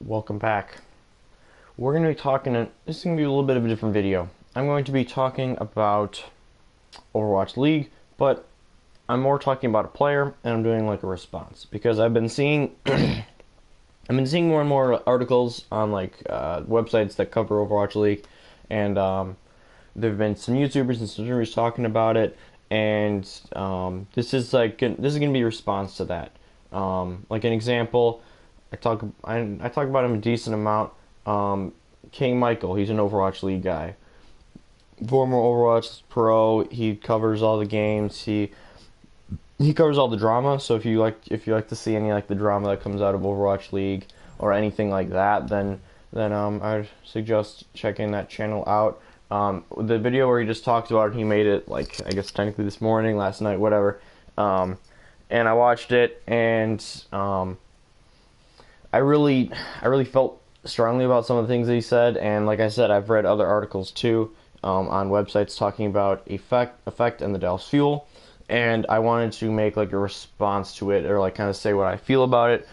Welcome back. We're going to be talking, this is going to be a little bit of a different video. I'm going to be talking about Overwatch League, but I'm more talking about a player, and I'm doing like a response. Because I've been seeing, I've been seeing more and more articles on like websites that cover Overwatch League, and there have been some YouTubers and some streamers talking about it, and this is going to be a response to that. Like an example, I talk about him a decent amount. King Michael, he's an Overwatch League guy. Former Overwatch pro, he covers all the games. He covers all the drama. So if you like to see any like the drama that comes out of Overwatch League or anything like that, then I'd suggest checking that channel out. The video where he just talks about it, he made it like I guess technically this morning, last night, whatever. And I watched it, and I really felt strongly about some of the things that he said, and like I said, I've read other articles too on websites talking about Effect and the Dallas Fuel, and I wanted to make like a response to it, or like kind of say what I feel about it.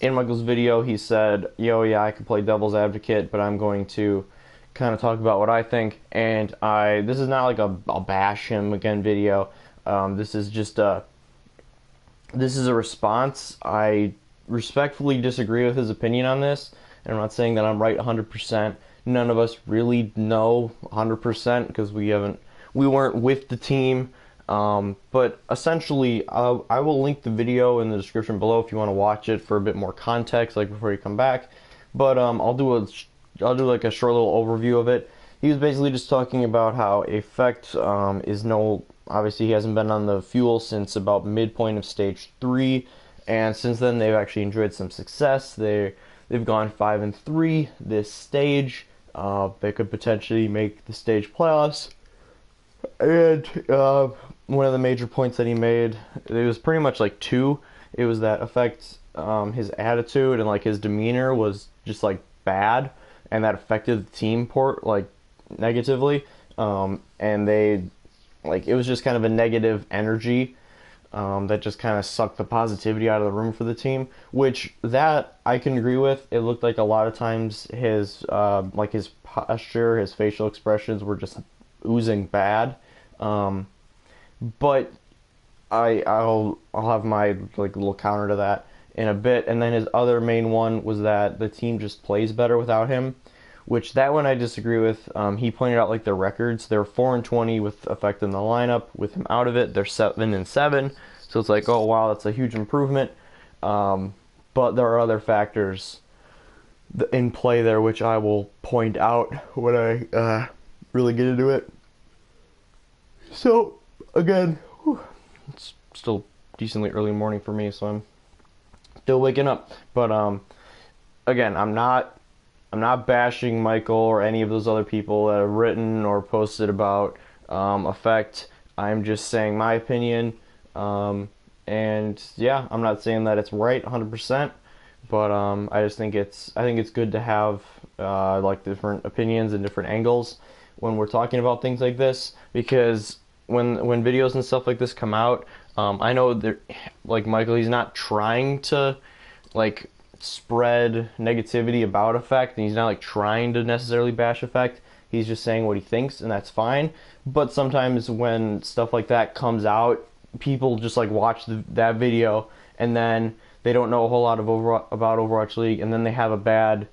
In Michael's video, he said, "Yo, yeah, I could play devil's advocate, but I'm going to kind of talk about what I think." And this is not like I'll bash him again video. This is just a response. I respectfully disagree with his opinion on this, and I'm not saying that I'm right 100%. None of us really know 100% because we weren't with the team. But essentially, I will link the video in the description below if you want to watch it for a bit more context, like before you come back. But I'll do like a short little overview of it. He was basically just talking about how Effect obviously he hasn't been on the Fuel since about midpoint of stage 3. And since then, they've actually enjoyed some success. They've gone 5-3 this stage. They could potentially make the stage playoffs. And one of the major points that he made, it was pretty much like two. It was that Effect, his attitude and like his demeanor was just like bad, and that affected the team like negatively. And it was just kind of a negative energy. That just kind of sucked the positivity out of the room for the team, which that I can agree with. It looked like a lot of times his posture, his facial expressions were just oozing bad. But I'll have my like little counter to that in a bit. And then his other main one was that the team just plays better without him, which that one I disagree with. He pointed out like their records. They're 4-20 with Effect in the lineup. With him out of it, they're 7-7. So it's like, oh wow, that's a huge improvement. But there are other factors in play there, which I will point out when I really get into it. So again, it's still decently early morning for me, so I'm still waking up. But again, I'm not bashing Michael or any of those other people that have written or posted about Effect. I'm just saying my opinion. And yeah, I'm not saying that it's right 100%, but I just think it's good to have like different opinions and different angles when we're talking about things like this, because when videos and stuff like this come out, I know that like Michael, he's not trying to like spread negativity about Effect, and he's not like trying to necessarily bash Effect. He's just saying what he thinks, and that's fine. But sometimes when stuff like that comes out, people just like watch that video, and then they don't know a whole lot about Overwatch League, and then they have a bad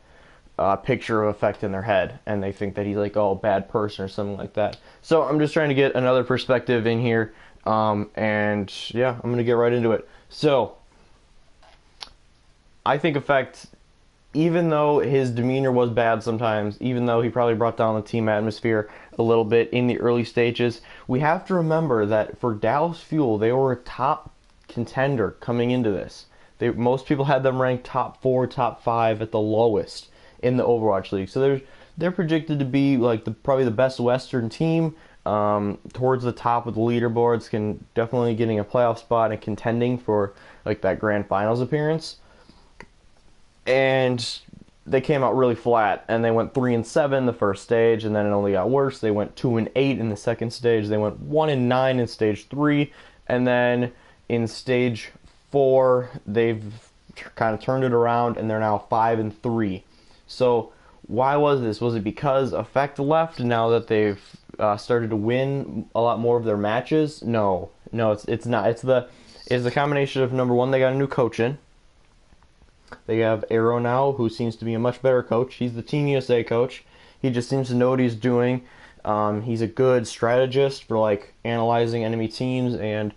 picture of Effect in their head, and they think that he's like, oh, a bad person or something like that. So I'm just trying to get another perspective in here, and yeah, I'm gonna get right into it. So I think Effect, even though his demeanor was bad sometimes, even though he probably brought down the team atmosphere a little bit in the early stages, we have to remember that for Dallas Fuel, they were a top contender coming into this. Most people had them ranked top 4, top 5 at the lowest in the Overwatch League. So they're projected to be like probably the best Western team, towards the top of the leaderboards, definitely getting a playoff spot and contending for like that grand finals appearance. And they came out really flat, and they went 3-7 the first stage, and then it only got worse. They went 2-8 in the second stage. They went 1-9 in stage 3, and then in stage 4, they've kind of turned it around, and they're now 5-3. So why was this? Was it because Effect left now that they've started to win a lot more of their matches? No, it's not. It's the combination of, number one, they got a new coach in. They have Arrow now, who seems to be a much better coach. He's the Team USA coach. He just seems to know what he's doing. He's a good strategist for like analyzing enemy teams and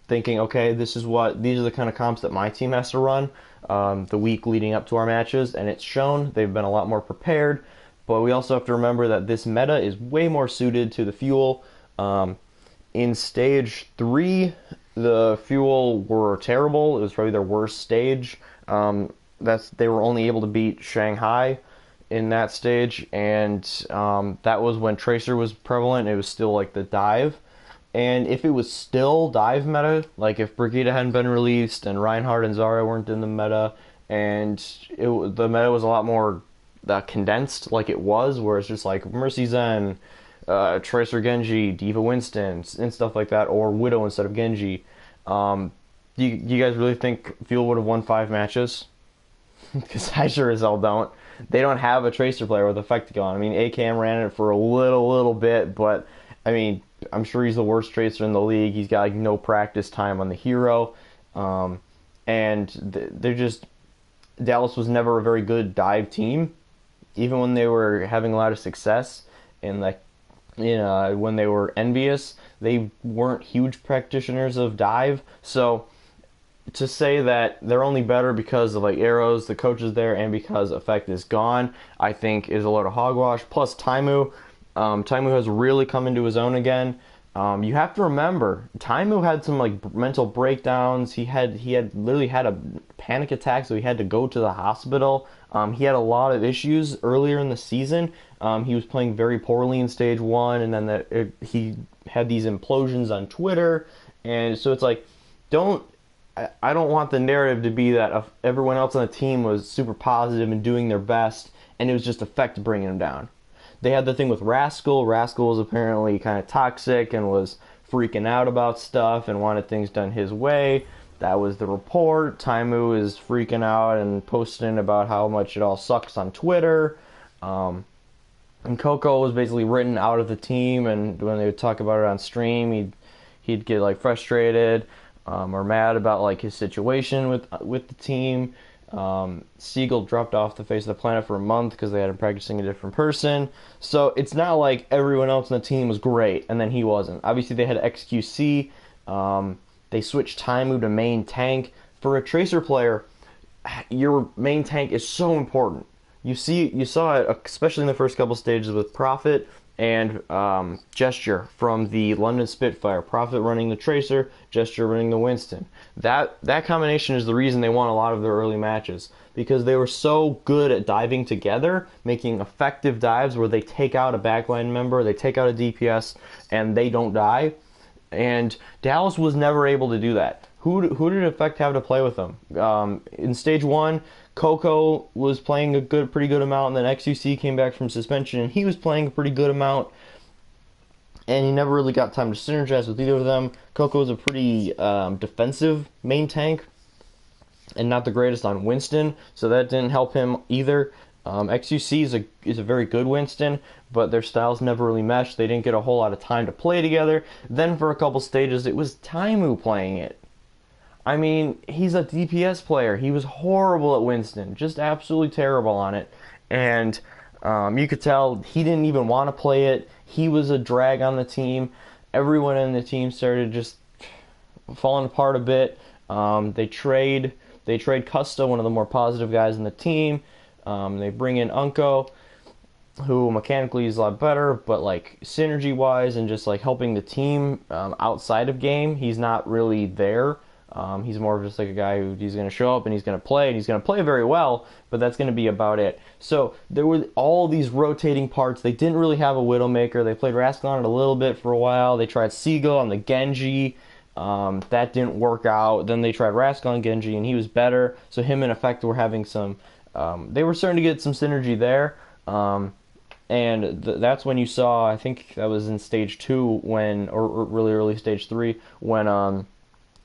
thinking, okay, these are the kind of comps that my team has to run the week leading up to our matches, and it's shown. They've been a lot more prepared, but we also have to remember that this meta is way more suited to the Fuel. In Stage 3, the Fuel were terrible. It was probably their worst stage. They were only able to beat Shanghai in that stage, and that was when Tracer was prevalent. It was still like the dive. And if it was still dive meta, like if Brigida hadn't been released and Reinhardt and Zarya weren't in the meta, and the meta was a lot more condensed like it was, where it's just like Mercy Zen, Tracer Genji, Diva Winston, and stuff like that, or Widow instead of Genji. Do you guys really think Fuel would have won 5 matches? Because I sure as hell don't. They don't have a Tracer player with Effect going. I mean, ACAM ran it for a little bit, but I mean, I'm sure he's the worst Tracer in the league. He's got like no practice time on the hero, and they're just Dallas was never a very good dive team, even when they were having a lot of success. And like, when they were envious, they weren't huge practitioners of dive. So to say that they're only better because of like Arrows, the coaches there, and because Effect is gone, I think is a load of hogwash. Plus Taimu. Taimu has really come into his own again. You have to remember, Taimu had some like mental breakdowns. He had literally had a panic attack, so he had to go to the hospital. He had a lot of issues earlier in the season. He was playing very poorly in Stage 1, and then he had these implosions on Twitter. And so it's like, I don't want the narrative to be that everyone else on the team was super positive and doing their best, and it was just Effect bringing him down. They had the thing with Rascal. Rascal was apparently kind of toxic and was freaking out about stuff and wanted things done his way. That was the report. Taimu is freaking out and posting about how much it all sucks on Twitter. And Coco was basically written out of the team, and when they would talk about it on stream, he'd get like frustrated or mad about like his situation with the team. Siegel dropped off the face of the planet for a month because they had him practicing a different person. So it's not like everyone else on the team was great and then he wasn't. Obviously they had XQC. They switched Taimu to main tank. For a Tracer player, your main tank is so important. You saw it especially in the first couple stages with Prophet and Gesture from the London Spitfire. Prophet running the Tracer, Gesture running the Winston. That combination is the reason they won a lot of their early matches, because they were so good at diving together, making effective dives where they take out a backline member, they take out a DPS, and they don't die. And Dallas was never able to do that. Who did Effect have to play with them? In Stage 1, Coco was playing a pretty good amount, and then XUC came back from suspension, and he was playing a pretty good amount, and he never really got time to synergize with either of them. Coco was a pretty defensive main tank, and not the greatest on Winston, so that didn't help him either. XUC is a very good Winston, but their styles never really meshed. They didn't get a whole lot of time to play together. Then for a couple stages, it was Taimu playing it. I mean, he's a DPS player. He was horrible at Winston, just absolutely terrible on it. And you could tell he didn't even want to play it. He was a drag on the team. Everyone in the team started just falling apart a bit. They trade Custa, one of the more positive guys in the team. They bring in Unko, who mechanically is a lot better, but like synergy-wise and just like helping the team outside of game, he's not really there. He's more of just like a guy he's going to show up and he's going to play, and he's going to play very well, but that's going to be about it. So there were all these rotating parts. They didn't really have a Widowmaker. They played Rascal on it a little bit for a while. They tried Siegel on the Genji. That didn't work out. Then they tried Rascal on Genji, and he was better. So him and Effect were having some... they were starting to get some synergy there. And that's when you saw, I think that was in Stage 2, or really early Stage 3, when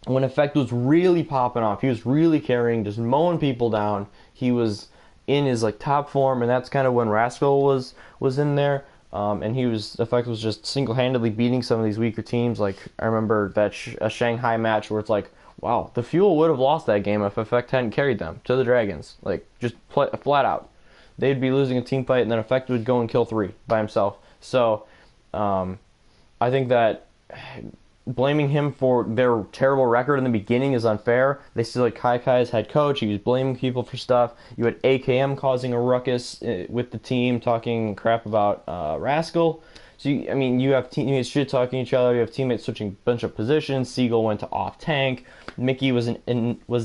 when Effect was really popping off, he was really carrying, just mowing people down. He was in his like top form, and that's kind of when Rascal was in there. And Effect was just single-handedly beating some of these weaker teams. Like I remember that a Shanghai match where it's like, wow, the Fuel would have lost that game if Effect hadn't carried them to the Dragons. Like just flat out, they'd be losing a team fight, and then Effect would go and kill 3 by himself. So I think that blaming him for their terrible record in the beginning is unfair. They still had Kai as head coach. He was blaming people for stuff. You had AKM causing a ruckus with the team, talking crap about Rascal. So, you have teammates shit-talking each other. You have teammates switching a bunch of positions. Siegel went to off-tank. Mickey was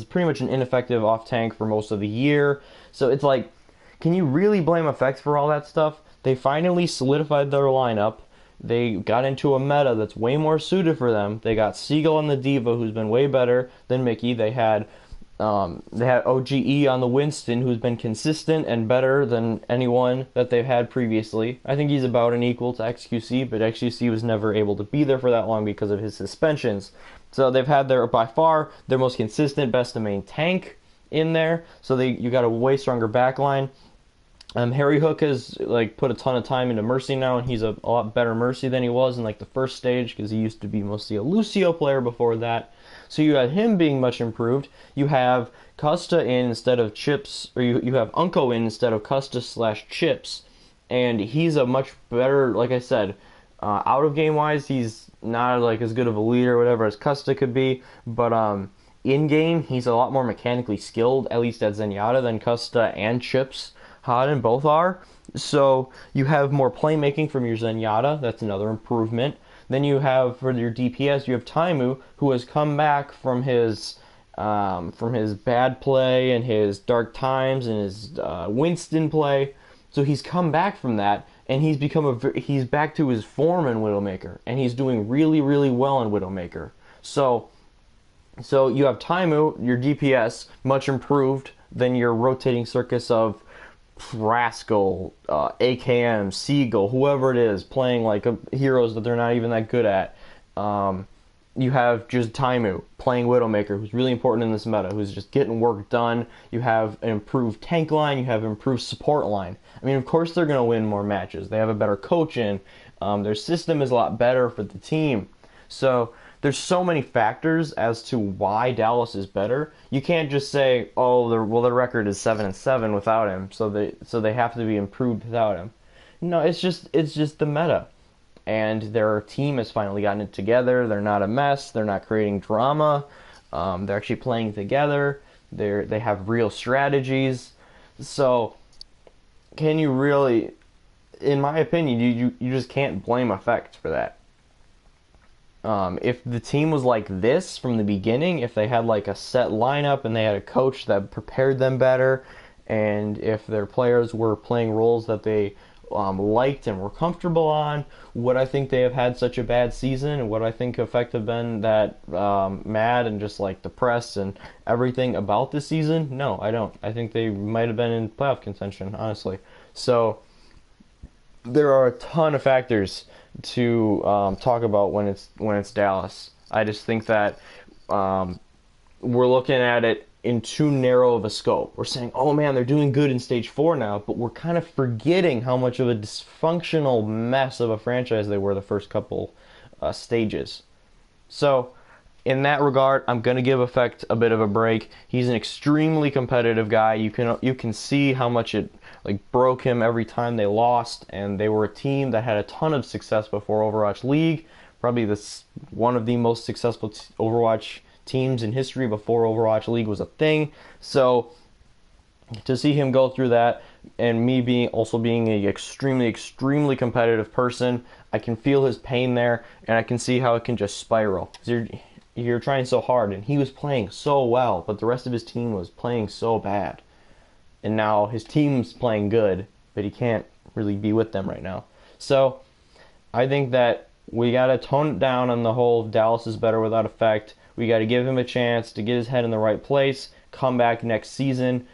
pretty much an ineffective off-tank for most of the year. So it's like, can you really blame Effects for all that stuff? They finally solidified their lineup. They got into a meta that's way more suited for them. They got Siegel on the Diva, who's been way better than Mickey. They had OGE on the Winston, who's been consistent and better than anyone that they've had previously. I think he's about an equal to XQC, but XQC was never able to be there for that long because of his suspensions. So they've had by far their most consistent, best to main tank in there. So you got a way stronger backline. Harry Hook has like put a ton of time into Mercy now, and he's a lot better Mercy than he was in like the first stage, because he used to be mostly a Lucio player before that. So you have him being much improved. You have Custa in instead of Chips, or you have Unko in instead of Custa/Chips, and he's a much better, like I said, out of game wise, he's not like as good of a leader or whatever as Custa could be, but in game he's a lot more mechanically skilled, at least at Zenyatta, than Custa and Chips Haden both are. So you have more playmaking from your Zenyatta. That's another improvement. Then you have, for your DPS, you have Taimu, who has come back from his bad play and his dark times and his Winston play. So he's come back from that, and he's back to his form in Widowmaker, and he's doing really, really well in Widowmaker. So you have Taimu, your DPS, much improved than your rotating circus of Rascal, AKM, Siegel, whoever it is, playing like heroes that they're not even that good at. You have just Taimu playing Widowmaker, who's really important in this meta, who's just getting work done. You have an improved tank line, you have an improved support line. I mean, of course they're going to win more matches. They have a better coach in. Their system is a lot better for the team. So there's so many factors as to why Dallas is better. You can't just say, oh, their record is 7-7 without him, so they have to be improved without him. No, it's just the meta, and their team has finally gotten it together. They're not a mess. They're not creating drama. They're actually playing together. They have real strategies. So can you really, in my opinion, you just can't blame Effect for that. If the team was like this from the beginning, if they had like a set lineup and they had a coach that prepared them better, and if their players were playing roles that they liked and were comfortable on, would I think they have had such a bad season? And would I think Effect have been that mad and just like depressed and everything about this season? No, I don't. I think they might have been in playoff contention, honestly. So there are a ton of factors to talk about when it's Dallas. I just think that we're looking at it in too narrow of a scope. We're saying, oh man, they're doing good in stage 4 now, but we're kind of forgetting how much of a dysfunctional mess of a franchise they were the first couple stages. So in that regard, I'm going to give Effect a bit of a break. He's an extremely competitive guy. You can see how much it like broke him every time they lost, and they were a team that had a ton of success before Overwatch League. Probably one of the most successful Overwatch teams in history before Overwatch League was a thing. So to see him go through that, and me being an extremely competitive person, I can feel his pain there, and I can see how it can just spiral. You're trying so hard, and he was playing so well, but the rest of his team was playing so bad. And now his team's playing good, but he can't really be with them right now. So I think that we got to tone it down on the whole Dallas is better without Effect. We got to give him a chance to get his head in the right place, come back next season.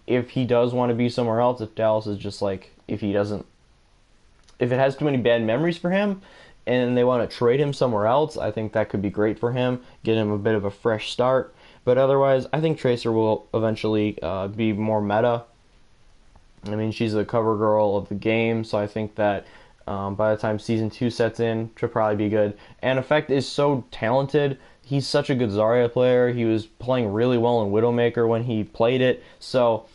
If he does want to be somewhere else, if Dallas is just like, if it has too many bad memories for him, and they want to trade him somewhere else, I think that could be great for him, get him a bit of a fresh start. But otherwise, I think Tracer will eventually be more meta. I mean, she's the cover girl of the game, so I think that by the time Season 2 sets in, she'll probably be good. And Effect is so talented. He's such a good Zarya player. He was playing really well in Widowmaker when he played it. So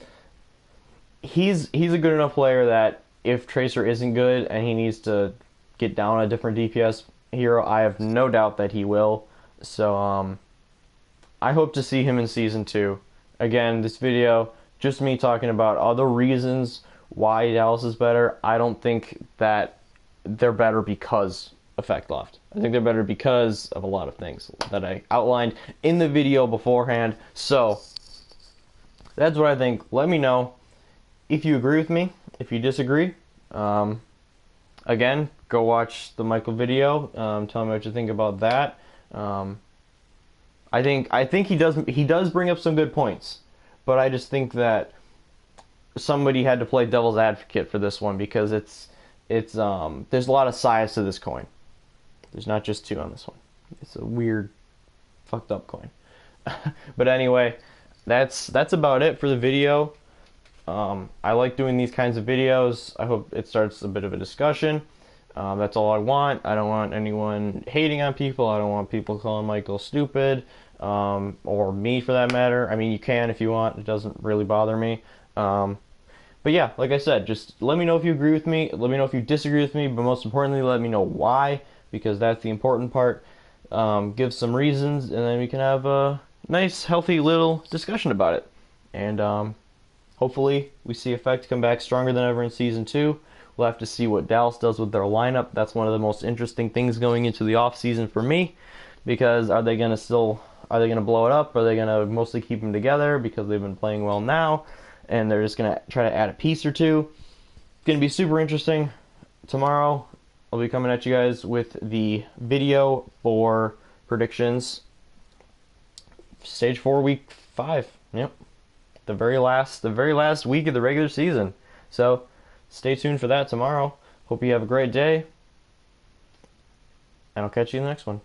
he's a good enough player that if Tracer isn't good and he needs to get down a different DPS hero, I have no doubt that he will. So I hope to see him in Season 2. Again, this video, just me talking about other reasons why Dallas is better. I don't think that they're better because Effect left. I think they're better because of a lot of things that I outlined in the video beforehand. So that's what I think. Let me know if you agree with me, if you disagree. Again, go watch the Michael video. Tell me what you think about that. I think he does bring up some good points, but I just think that somebody had to play devil's advocate for this one because there's a lot of sides to this coin. There's not just two on this one. It's a weird, fucked up coin. But anyway, that's about it for the video. I like doing these kinds of videos. I hope it starts a bit of a discussion. That's all I want. I don't want anyone hating on people. I don't want people calling Michael stupid, or me for that matter. I mean, you can if you want. It doesn't really bother me. But yeah, like I said, just let me know if you agree with me. Let me know if you disagree with me. But most importantly, let me know why, because that's the important part. Give some reasons, and then we can have a nice, healthy little discussion about it. And hopefully, we see Effect come back stronger than ever in Season 2. We'll have to see what Dallas does with their lineup. That's one of the most interesting things going into the off season for me, because are they gonna blow it up? Are they gonna mostly keep them together because they've been playing well now, and they're just gonna try to add a piece or two? It's gonna be super interesting. Tomorrow, I'll be coming at you guys with the video for predictions. Stage 4, Week 5. Yep, the very last week of the regular season. So stay tuned for that tomorrow. Hope you have a great day, and I'll catch you in the next one.